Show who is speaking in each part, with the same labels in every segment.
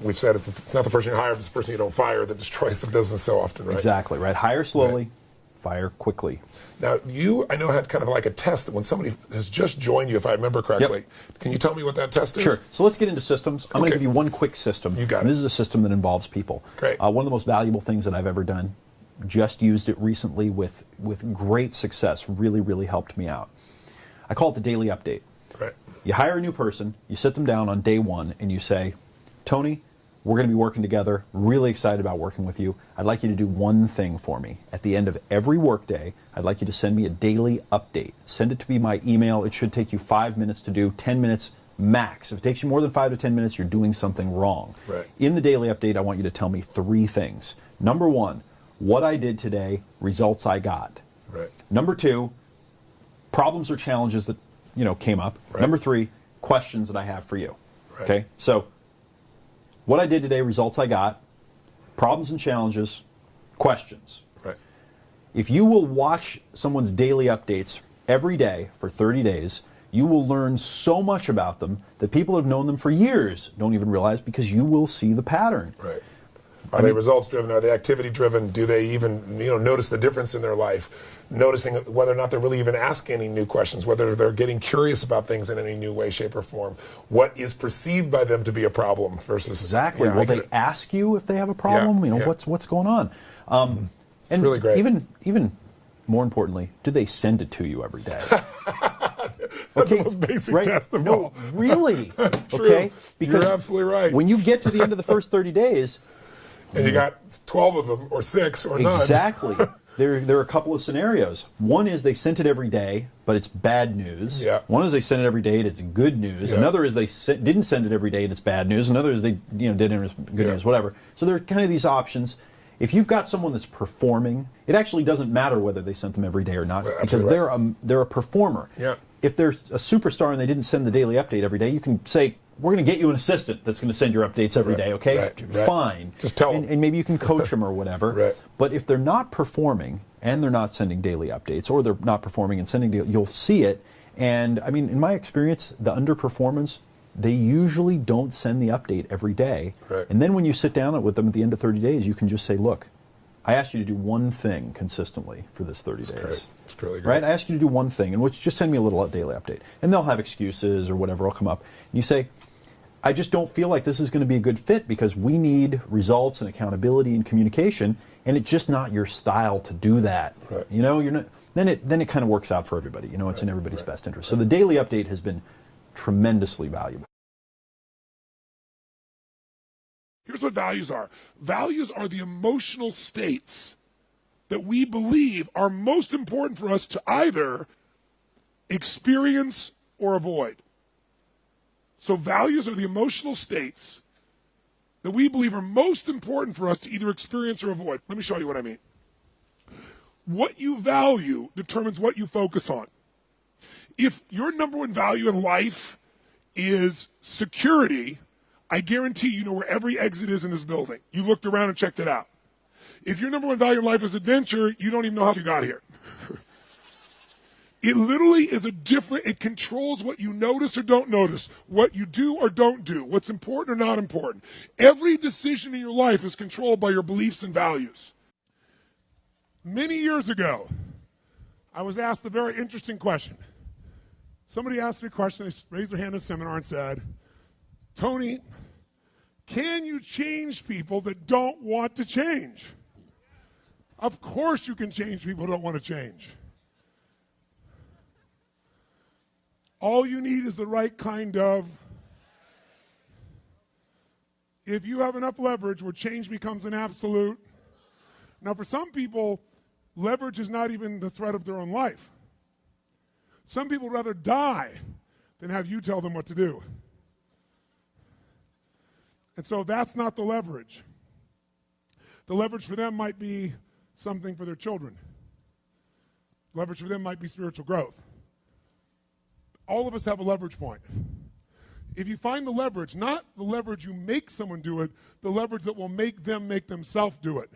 Speaker 1: We've said it's not the person you hire, but it's the person you don't fire that destroys the business so often, right?
Speaker 2: Exactly, right. Hire slowly, fire quickly.
Speaker 1: Now, you, I know, had kind of like a test that when somebody has just joined you, if I remember correctly. Yep. Can you tell me what that test is?
Speaker 2: Sure. So let's get into systems. I'm going to give you one quick system.
Speaker 1: You got it.
Speaker 2: This is a system that involves people.
Speaker 1: Great.
Speaker 2: One of the most valuable things that I've ever done. Just used it recently with great success. Really, really helped me out. I call it the daily update.
Speaker 1: Right.
Speaker 2: You hire a new person, you sit them down on day one, and you say, Tony, we're going to be working together. Really excited about working with you. I'd like you to do one thing for me. At the end of every workday, I'd like you to send me a daily update. Send it to me by email. It should take you 5 minutes to do, 10 minutes max. If it takes you more than 5 to 10 minutes, you're doing something wrong.
Speaker 1: Right.
Speaker 2: In the daily update, I want you to tell me 3 things. Number 1, what I did today, results I got.
Speaker 1: Right.
Speaker 2: Number 2, problems or challenges that came up.
Speaker 1: Right.
Speaker 2: Number 3, questions that I have for you.
Speaker 1: Right.
Speaker 2: Okay, so what I did today, results I got, problems and challenges, questions.
Speaker 1: Right.
Speaker 2: If you will watch someone's daily updates every day for 30 days, you will learn so much about them that people who have known them for years don't even realize, because you will see the pattern.
Speaker 1: Right. Are they results driven? Are they activity driven? Do they even notice the difference in their life? Noticing whether or not they're really even asking any new questions, whether they're getting curious about things in any new way, shape, or form. What is perceived by them to be a problem versus
Speaker 2: exactly. Will they ask you if they have a problem? What's going on? And
Speaker 1: it's really great.
Speaker 2: Even more importantly, do they send it to you every day?
Speaker 1: That's the most basic test of all.
Speaker 2: Really?
Speaker 1: That's true.
Speaker 2: Okay? Because
Speaker 1: you're absolutely right.
Speaker 2: When you get to the end of the first 30 days,
Speaker 1: and you got 12 of them, or 6, or none.
Speaker 2: Exactly. There are a couple of scenarios. One is they sent it every day, but it's bad news.
Speaker 1: Yeah.
Speaker 2: One is they sent it every day and it's good news.
Speaker 1: Yeah.
Speaker 2: Another is they didn't send it every day and it's bad news. Another is they did it and it's good news, whatever. So there are kind of these options. If you've got someone that's performing, it actually doesn't matter whether they sent them every day or not, because they're a performer.
Speaker 1: Yeah.
Speaker 2: If they're a superstar and they didn't send the daily update every day, you can say, we're going to get you an assistant that's going to send your updates every day, okay?
Speaker 1: Right.
Speaker 2: Fine.
Speaker 1: Just tell them.
Speaker 2: And maybe you can coach them or whatever.
Speaker 1: Right.
Speaker 2: But if they're not performing and they're not sending daily updates, or they're not performing and sending daily, you'll see it. And I mean, in my experience, the underperformers, they usually don't send the update every day.
Speaker 1: Right.
Speaker 2: And then when you sit down with them at the end of 30 days, you can just say, look, I asked you to do one thing consistently for this 30 days.
Speaker 1: Great. It's really great.
Speaker 2: Right? I asked you to do one thing, and which just send me a little daily update. And they'll have excuses or whatever will come up. And you say, I just don't feel like this is going to be a good fit because we need results and accountability and communication, and it's just not your style to do that.
Speaker 1: Right.
Speaker 2: You're not. Then it kind of works out for everybody. It's in everybody's best interest. So the daily update has been tremendously valuable.
Speaker 1: Here's what values are. Values are the emotional states that we believe are most important for us to either experience or avoid. So values are the emotional states that we believe are most important for us to either experience or avoid. Let me show you what I mean. What you value determines what you focus on. If your number one value in life is security, I guarantee you know where every exit is in this building. You looked around and checked it out. If your number one value in life is adventure, you don't even know how you got here. It literally is it controls what you notice or don't notice, what you do or don't do, what's important or not important. Every decision in your life is controlled by your beliefs and values. Many years ago, I was asked a very interesting question. Somebody asked me a question, they raised their hand in a seminar and said, Tony, can you change people that don't want to change? Of course you can change people who don't want to change. All you need is the right kind of. If you have enough leverage where change becomes an absolute. Now for some people, leverage is not even the threat of their own life. Some people would rather die than have you tell them what to do. And so that's not the leverage. The leverage for them might be something for their children. Leverage for them might be spiritual growth. All of us have a leverage point. If you find the leverage, not the leverage you make someone do it, the leverage that will make them make themselves do it.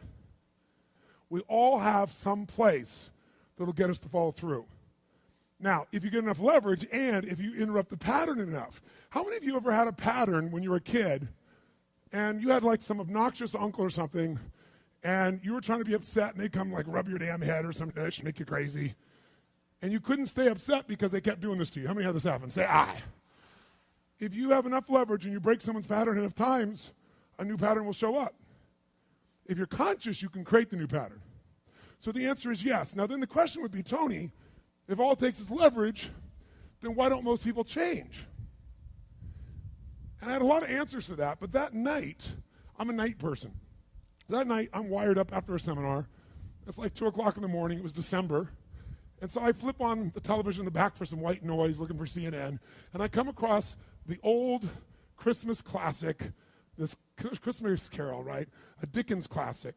Speaker 1: We all have some place that'll get us to follow through. Now, if you get enough leverage and if you interrupt the pattern enough, how many of you ever had a pattern when you were a kid and you had like some obnoxious uncle or something, and you were trying to be upset, and they'd come like rub your damn head or some dish, make you crazy, and you couldn't stay upset because they kept doing this to you. How many had this happen? Say aye. If you have enough leverage and you break someone's pattern enough times, a new pattern will show up. If you're conscious, you can create the new pattern. So the answer is yes. Now then the question would be, Tony, if all it takes is leverage, then why don't most people change? And I had a lot of answers for that, but that night, I'm a night person. That night, I'm wired up after a seminar. It's like 2 o'clock in the morning. It was December. And so I flip on the television in the back for some white noise, looking for CNN, and I come across the old Christmas classic, this Christmas Carol, right? A Dickens classic.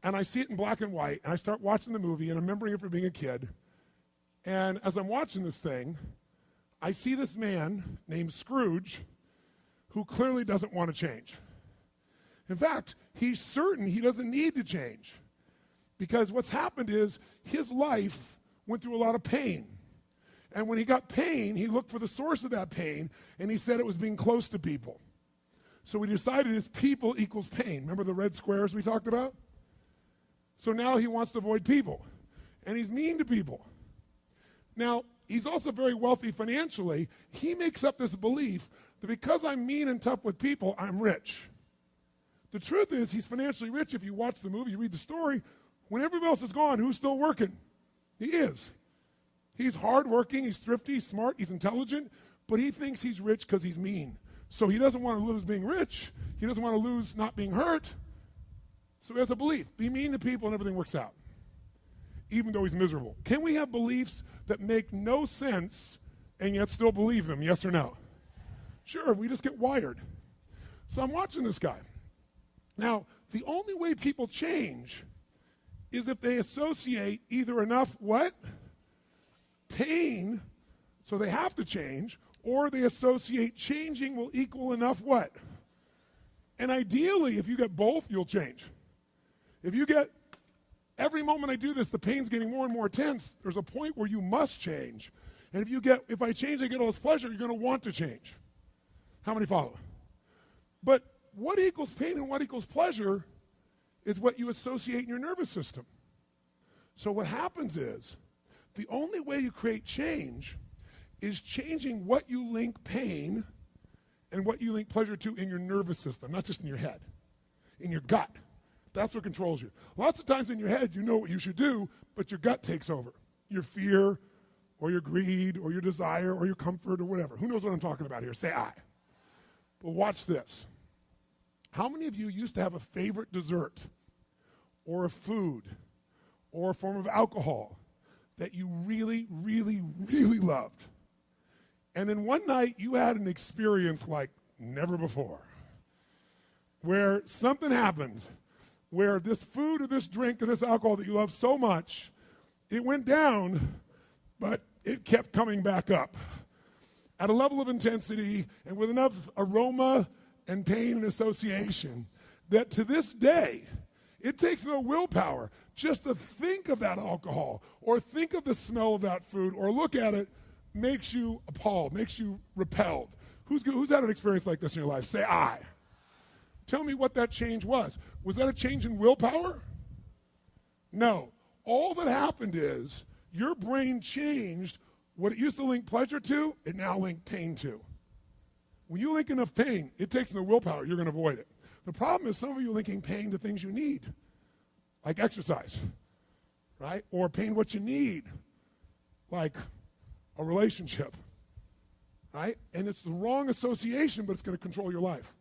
Speaker 1: And I see it in black and white, and I start watching the movie, and I'm remembering it from being a kid. And as I'm watching this thing, I see this man named Scrooge who clearly doesn't want to change. In fact, he's certain he doesn't need to change because what's happened is his life went through a lot of pain. And when he got pain, he looked for the source of that pain, and he said it was being close to people. So we decided is people equals pain. Remember the red squares we talked about? So now he wants to avoid people, and he's mean to people. Now, he's also very wealthy financially. He makes up this belief that because I'm mean and tough with people, I'm rich. The truth is he's financially rich. If you watch the movie, you read the story, when everybody else is gone, who's still working? He is. He's hardworking, he's thrifty, he's smart, he's intelligent, but he thinks he's rich because he's mean. So he doesn't want to lose being rich. He doesn't want to lose not being hurt. So he has a belief. Be mean to people and everything works out, even though he's miserable. Can we have beliefs that make no sense and yet still believe them, yes or no? Sure, we just get wired. So I'm watching this guy. Now, the only way people change is if they associate either enough what? Pain, so they have to change, or they associate changing will equal enough what? And ideally, if you get both, you'll change. If you get, every moment I do this, the pain's getting more and more intense, there's a point where you must change. And if I change, I get all this pleasure, you're going to want to change. How many follow? But what equals pain and what equals pleasure is what you associate in your nervous system. So what happens is, the only way you create change is changing what you link pain and what you link pleasure to in your nervous system, not just in your head, in your gut. That's what controls you. Lots of times in your head, you know what you should do, but your gut takes over. Your fear, or your greed, or your desire, or your comfort, or whatever. Who knows what I'm talking about here? Say aye. But watch this. How many of you used to have a favorite dessert, or a food, or a form of alcohol that you really, really, really loved? And then one night you had an experience like never before, where something happened, where this food or this drink or this alcohol that you love so much, it went down, but it kept coming back up at a level of intensity and with enough aroma and pain and association that to this day, it takes no willpower just to think of that alcohol or think of the smell of that food or look at it makes you appalled, makes you repelled. Who's had an experience like this in your life? Say aye. Tell me what that change was. Was that a change in willpower? No. All that happened is your brain changed what it used to link pleasure to, it now linked pain to. When you link enough pain, it takes no willpower. You're going to avoid it. The problem is some of you are linking pain to things you need, like exercise, right? Or pain what you need, like a relationship, right? And it's the wrong association, but it's going to control your life.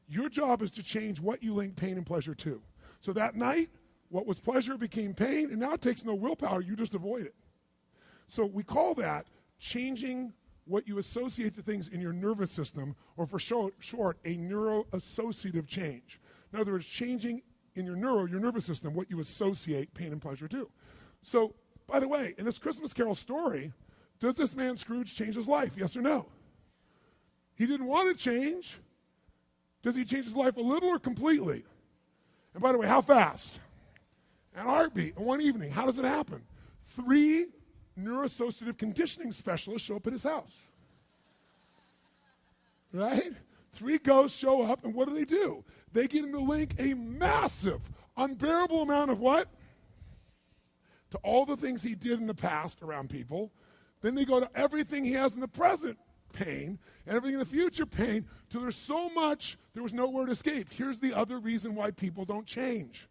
Speaker 1: Your job is to change what you link pain and pleasure to. So that night, what was pleasure became pain, and now it takes no willpower. You just avoid it. So we call that changing what you associate to things in your nervous system, or for short, a neuroassociative change. In other words, changing in your nervous system, what you associate pain and pleasure to. So, by the way, in this Christmas Carol story, does this man Scrooge change his life? Yes or no? He didn't want to change. Does he change his life a little or completely? And by the way, how fast? At a heartbeat, in one evening. How does it happen? 3 neuroassociative conditioning specialists show up at his house. Right? 3 ghosts show up, and what do? They get him to link a massive, unbearable amount of what? To all the things he did in the past around people. Then they go to everything he has in the present pain and everything in the future pain till there's so much there was nowhere to escape. Here's the other reason why people don't change.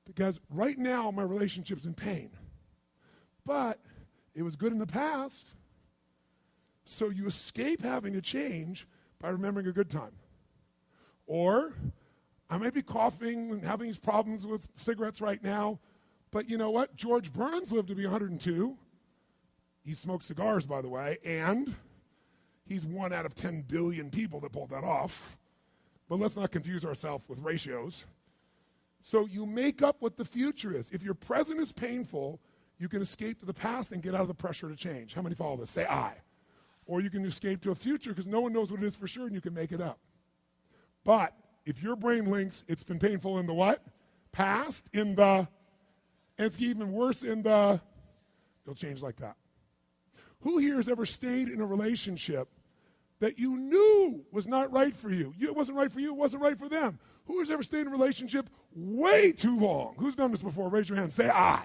Speaker 1: Because right now my relationship's in pain. But it was good in the past. So you escape having to change by remembering a good time. Or I might be coughing and having these problems with cigarettes right now, but you know what? George Burns lived to be 102. He smoked cigars, by the way, and he's 1 out of 10 billion people that pulled that off. But let's not confuse ourselves with ratios. So you make up what the future is. If your present is painful, you can escape to the past and get out of the pressure to change. How many follow this? Say I. Or you can escape to a future because no one knows what it is for sure and you can make it up. But if your brain links, it's been painful in the what? Past, in the, and it's even worse in the, you'll change like that. Who here has ever stayed in a relationship that you knew was not right for you? It wasn't right for you, it wasn't right for them. Who has ever stayed in a relationship way too long? Who's done this before? Raise your hand. Say I.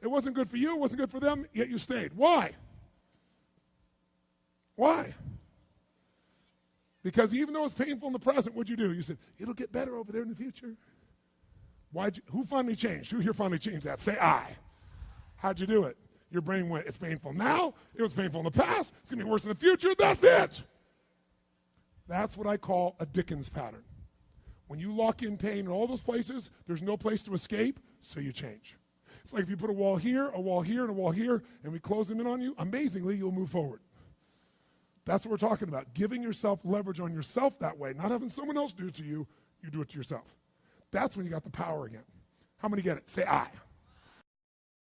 Speaker 1: It wasn't good for you, it wasn't good for them, yet you stayed. Why? Why? Because even though it's painful in the present, what'd you do? You said, it'll get better over there in the future. Who finally changed? Who here finally changed that? Say I. How'd you do it? Your brain went, it's painful now, it was painful in the past, it's going to be worse in the future, that's it. That's what I call a Dickens pattern. When you lock in pain in all those places, there's no place to escape, so you change. It's like if you put a wall here, and a wall here, and we close them in on you, amazingly, you'll move forward. That's what we're talking about, giving yourself leverage on yourself that way, not having someone else do it to you, you do it to yourself. That's when you got the power again. How many get it? Say I.